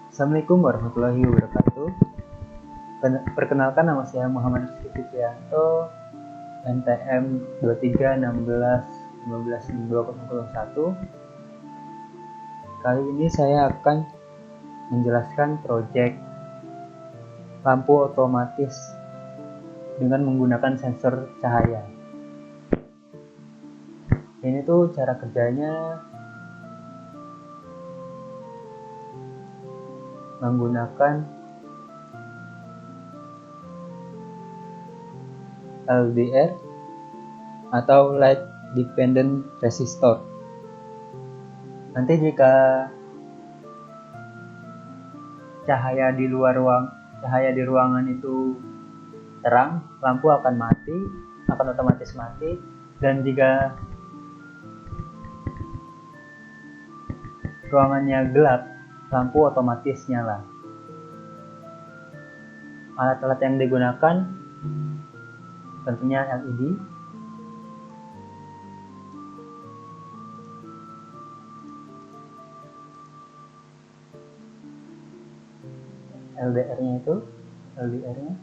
Assalamualaikum warahmatullahi wabarakatuh. Perkenalkan, nama saya Muhammad Sufianto, NTM 2316152001. Kali ini saya akan menjelaskan proyek lampu otomatis dengan menggunakan sensor cahaya. Ini tuh cara kerjanya menggunakan LDR atau Light Dependent Resistor. Nanti jika cahaya di ruangan itu terang, lampu akan otomatis mati, dan jika ruangannya gelap, lampu otomatis nyala. Alat-alat yang digunakan tentunya LED, LDR-nya,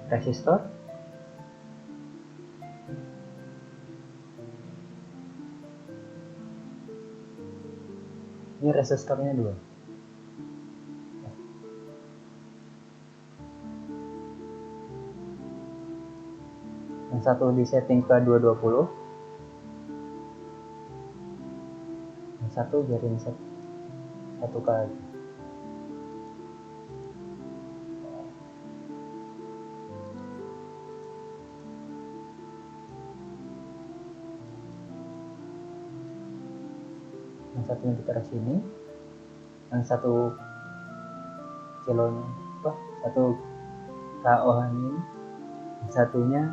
resistor, ini resistornya 2. Yang satu disetting ke 220, yang satu biarin satu kali. Yang satunya ditaruh sini, yang satu kilonya satu KO ini, yang satunya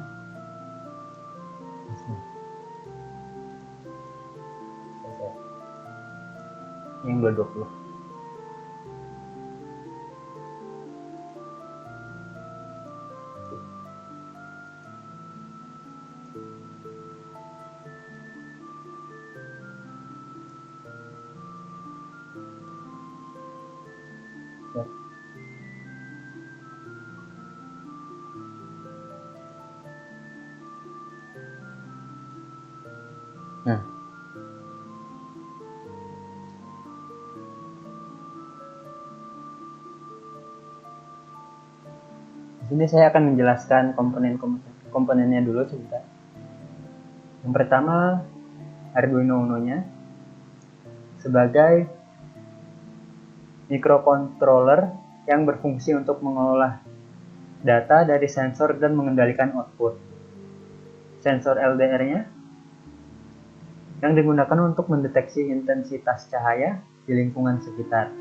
yang 220. Ya. Nah, di sini saya akan menjelaskan komponennya dulu sebentar. Yang pertama, Arduino Uno-nya sebagai microcontroller yang berfungsi untuk mengolah data dari sensor dan mengendalikan output. Sensor LDR-nya yang digunakan untuk mendeteksi intensitas cahaya di lingkungan sekitar.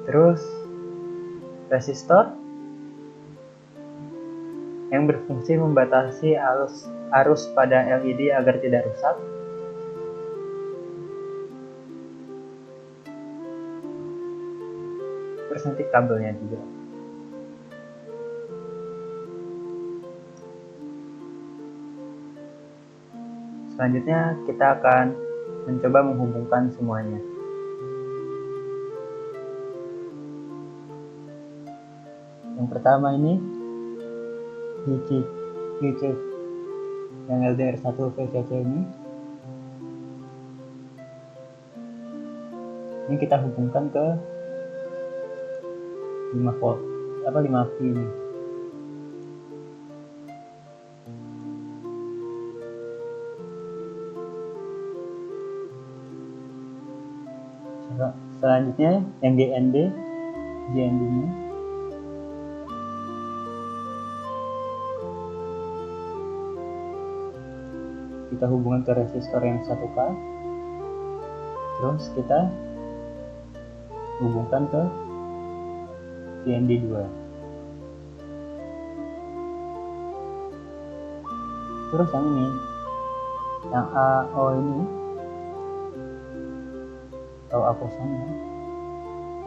Terus resistor yang berfungsi membatasi arus pada LED agar tidak rusak. Terus nanti kabelnya juga. Selanjutnya kita akan mencoba menghubungkan semuanya. Yang pertama ini VCC yang LDR1 VCC ini kita hubungkan ke 5 V ini. Selanjutnya yang GND nya kita hubungkan ke resistor yang 1K, terus kita hubungkan ke GND 2. Terus yang ini, yang AO ini atau A0 ya,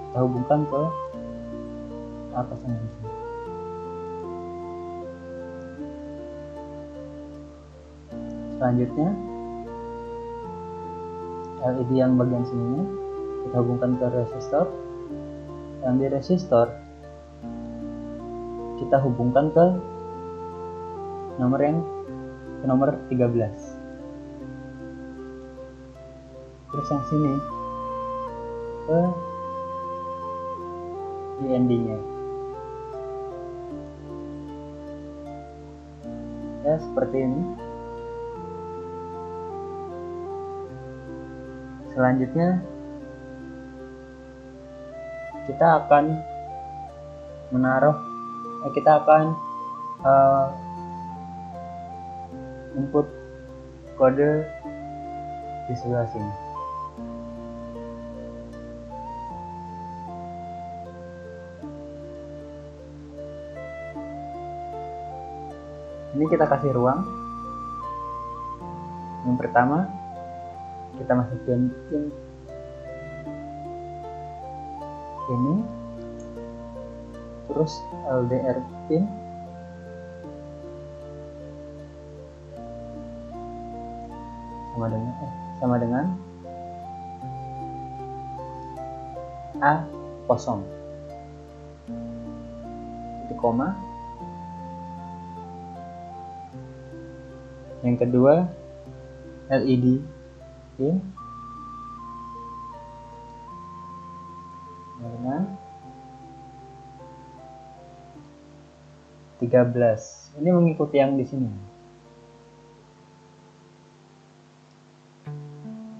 kita hubungkan ke A0 di sini. Selanjutnya LED yang bagian sininya kita hubungkan ke resistor. Yang di resistor kita hubungkan ke nomor 13. Terus yang sini ke GND-nya. Ya, seperti ini. Selanjutnya kita akan input kode di sebelah sini. Ini kita kasih ruang. Yang pertama kita masukin ini, terus LDR pin sama dengan A0, titik koma. Yang kedua LED pin dengan 13. Ini mengikuti yang di sini.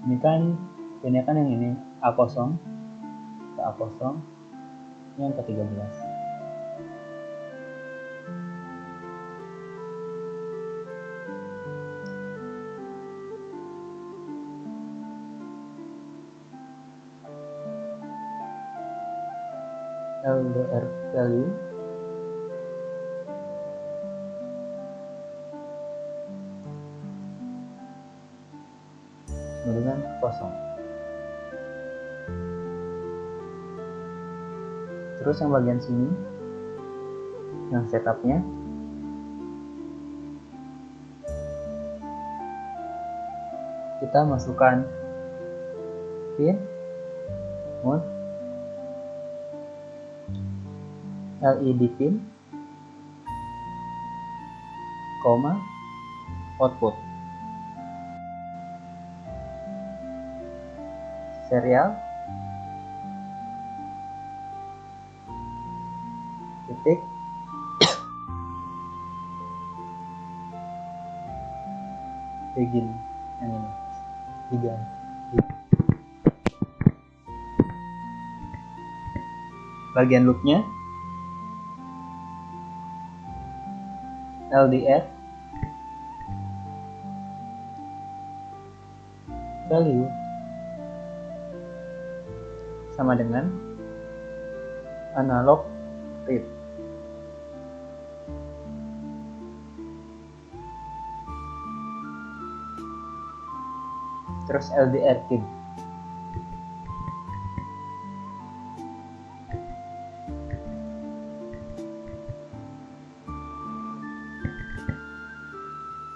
Ini kan yang ini A0 ke A0, yang ke 13. LDR value dengan 0. Terus yang bagian sini, yang setupnya, kita masukkan pin mode, LED pin, koma, output, serial, titik, begin, yang ini diganti. Bagian loopnya LDR value sama dengan analog read. Terus LDR pin.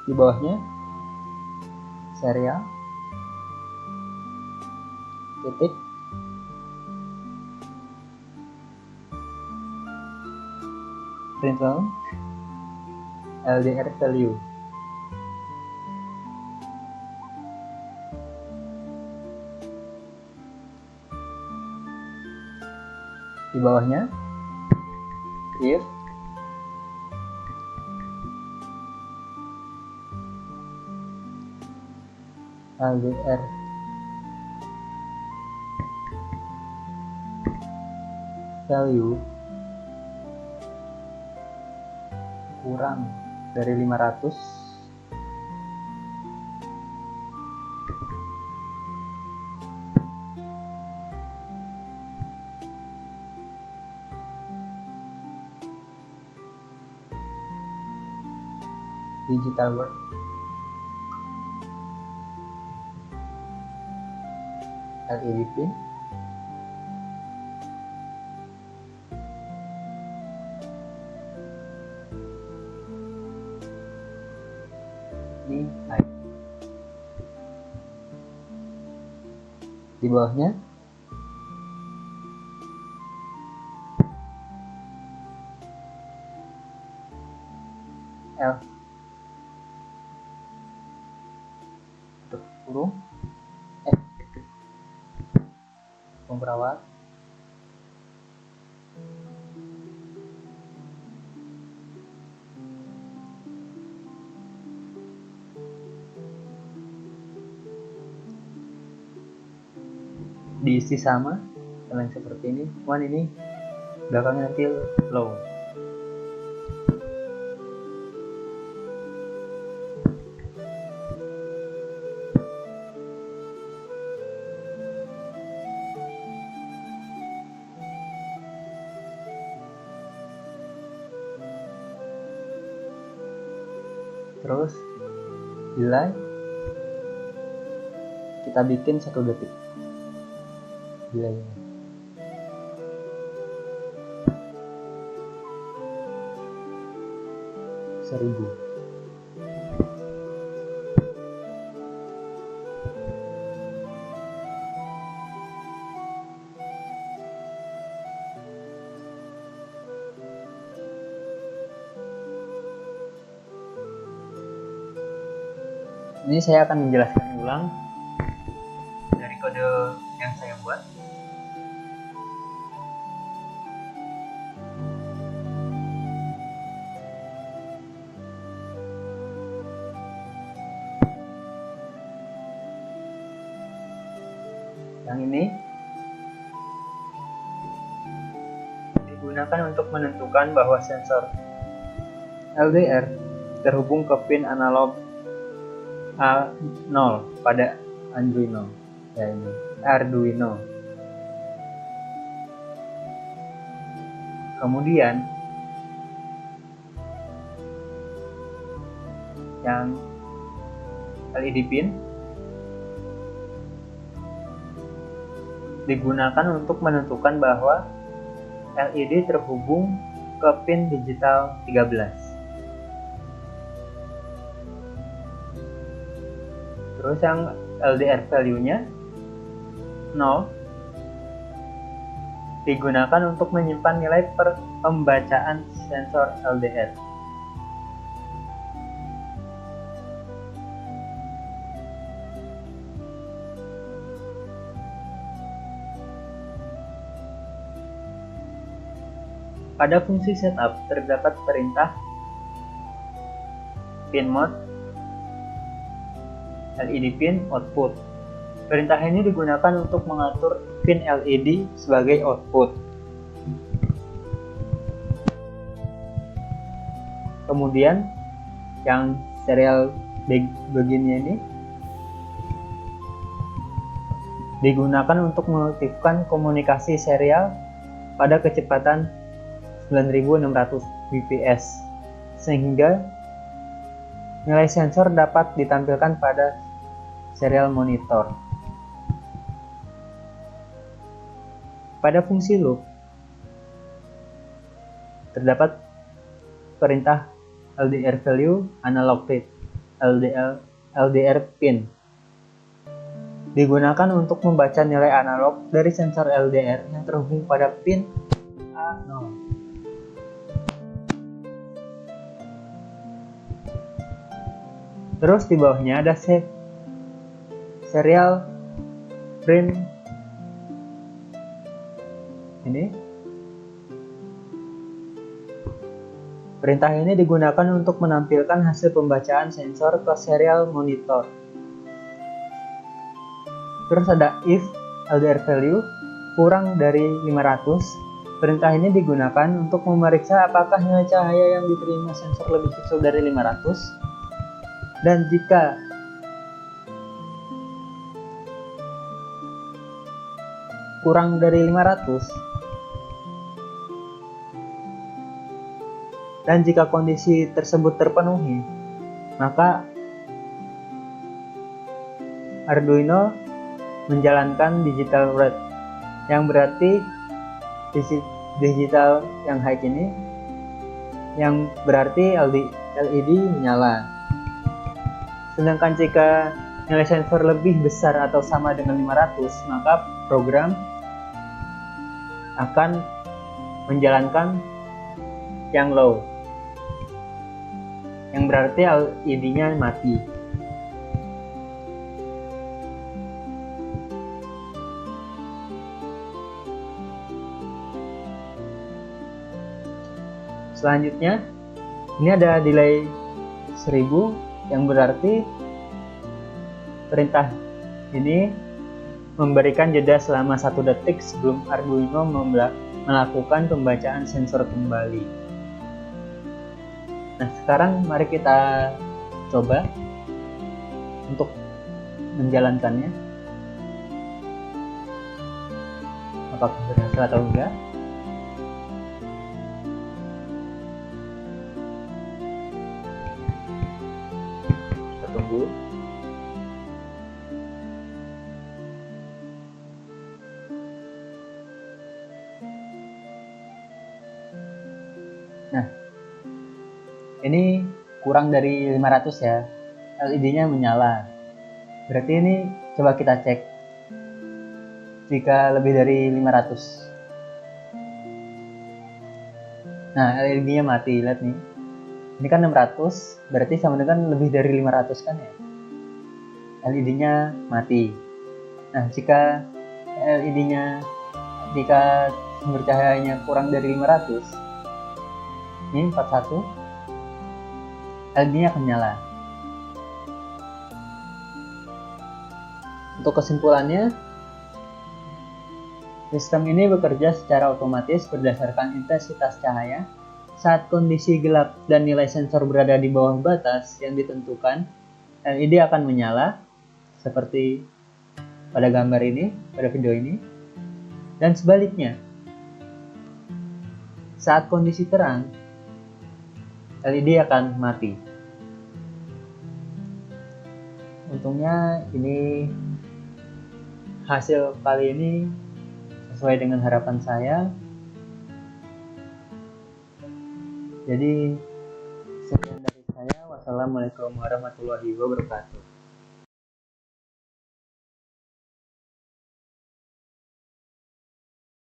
Di bawahnya serial, titik, print LDR value. Di bawahnya if LDR value kurang dari 500, digital word. LED pin. Ini I. Di bawahnya L untuk kurung pemerawat. Diisi sama yang seperti ini, cuman ini belakangnya nanti low. Terus delay kita bikin 1 detik delaynya. Seribu. Ini saya akan menjelaskan ulang dari kode yang saya buat. Yang ini digunakan untuk menentukan bahwa sensor LDR terhubung ke pin analog A0 pada Arduino. Ya, ini Arduino. Kemudian yang LED pin digunakan untuk menentukan bahwa LED terhubung ke pin digital 13. Terus yang LDR value-nya 0 digunakan untuk menyimpan nilai pembacaan sensor LDR. Pada fungsi setup terdapat perintah pin mode LED pin output. Perintah ini digunakan untuk mengatur pin LED sebagai output. Kemudian yang serial begini ini digunakan untuk melakukan komunikasi serial pada kecepatan 9600 bps sehingga nilai sensor dapat ditampilkan pada serial monitor. Pada fungsi loop terdapat perintah LDR value analog pin LDR pin digunakan untuk membaca nilai analog dari sensor LDR yang terhubung pada pin A0. Terus di bawahnya ada serial print ini. Perintah ini digunakan untuk menampilkan hasil pembacaan sensor ke serial monitor. Terus ada if LDR value kurang dari 500. Perintah ini digunakan untuk memeriksa apakah nilai cahaya yang diterima sensor lebih kecil dari 500. Dan jika kurang dari 500 dan jika kondisi tersebut terpenuhi, maka Arduino menjalankan digital red, yang berarti digital yang high ini yang berarti LED menyala. Sedangkan jika nilai sensor lebih besar atau sama dengan 500, maka program akan menjalankan yang low, yang berarti LED-nya mati. Selanjutnya, ini ada delay 1000, yang berarti perintah ini memberikan jeda selama 1 detik sebelum Arduino melakukan pembacaan sensor kembali. Nah, sekarang mari kita coba untuk menjalankannya. Apakah berhasil atau enggak? Kita tunggu. Nah, ini kurang dari 500 ya, LED-nya menyala. Berarti ini coba kita cek jika lebih dari 500. Nah, LED-nya mati, lihat nih. Ini kan 600, berarti sama dengan lebih dari 500 kan ya. LED-nya mati. Nah, jika sumber cahayanya kurang dari 500, ini 41, LED-nya akan nyala. Untuk kesimpulannya, sistem ini bekerja secara otomatis berdasarkan intensitas cahaya. Saat kondisi gelap dan nilai sensor berada di bawah batas yang ditentukan, LED akan menyala seperti pada gambar ini, pada video ini. Dan sebaliknya, saat kondisi terang, LED akan mati. Untungnya ini hasil kali ini sesuai dengan harapan saya. Jadi sekian dari saya. Wassalamualaikum warahmatullahi wabarakatuh.